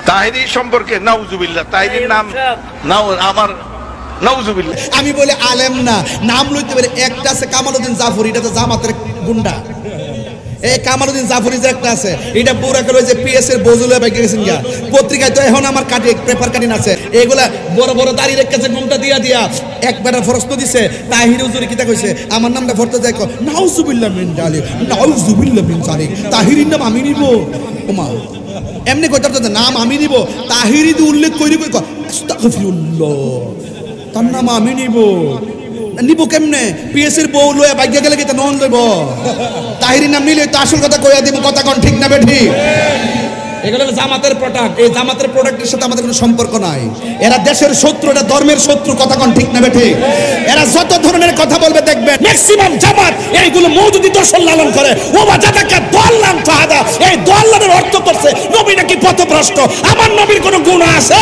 তাহিরি সম্পর্কে নাউজুবিল্লাহ, তাহিরির নাম নাও আমার নাউজুবিল্লাহ। আমি বলে আলেম না, নাম লইতে পারে। একটা আছে কামালউদ্দিন জাফরি, এটা তো জামাতের গুন্ডা। এই কামালউদ্দিন জাফরি যে একটা আছে, এটা পুরা করে যে পিএস এর বজুলে বাইকে গেছেন গিয়া। পত্রিকায় তো এখন আমার কাটি পেপার কাটিং আছে, এগুলা বড় বড় দাড়ি রেখেছে, ঘুমটা দিয়া দিয়া একবার প্রশ্ন দিছে তাহির হুজুর কিতা কইছে, আমার নামটা ভরতে যায় নাউজুবিল্লাহ মিন জালিক, নাউজুবিল্লাহ মিন জালিক। তাহিরির নাম আমি নিব? ওমা এমনি কইতার তো নাম আমি নিব, তাহিরি দি উল্লেখ কইরি কই আস্তাগফিরুল্লাহ, তার নাম আমি নিব। নিব কেমনে? পিএস এর বউ লয়া বাইকে গেলে কি তা নন লইব? তাহিরি নাম নিলে তো আসল কথা কইয়া দিব, কথা কোন ঠিক না বেঠি? এগুলো জামাতের প্রোডাক্ট। এই জামাতের প্রোডাক্টের সাথে আমাদের কোনো সম্পর্ক নাই। এরা দেশের শত্রু, এটা ধর্মের শত্রু, কথা কোন ঠিক না বেঠি? এরা যত ধরনের কথা বলবে দেখবেন ম্যাক্সিমাম জামাত এইগুলো মওদুদি দর্শন লালন করে। ওবা জাদাকা দাল্লান ফাহাদা, এই দাল্লানের অর্থ করছে নবী নাকি পথভ্রষ্ট। আমার নবীর কোনো গুণ আছে?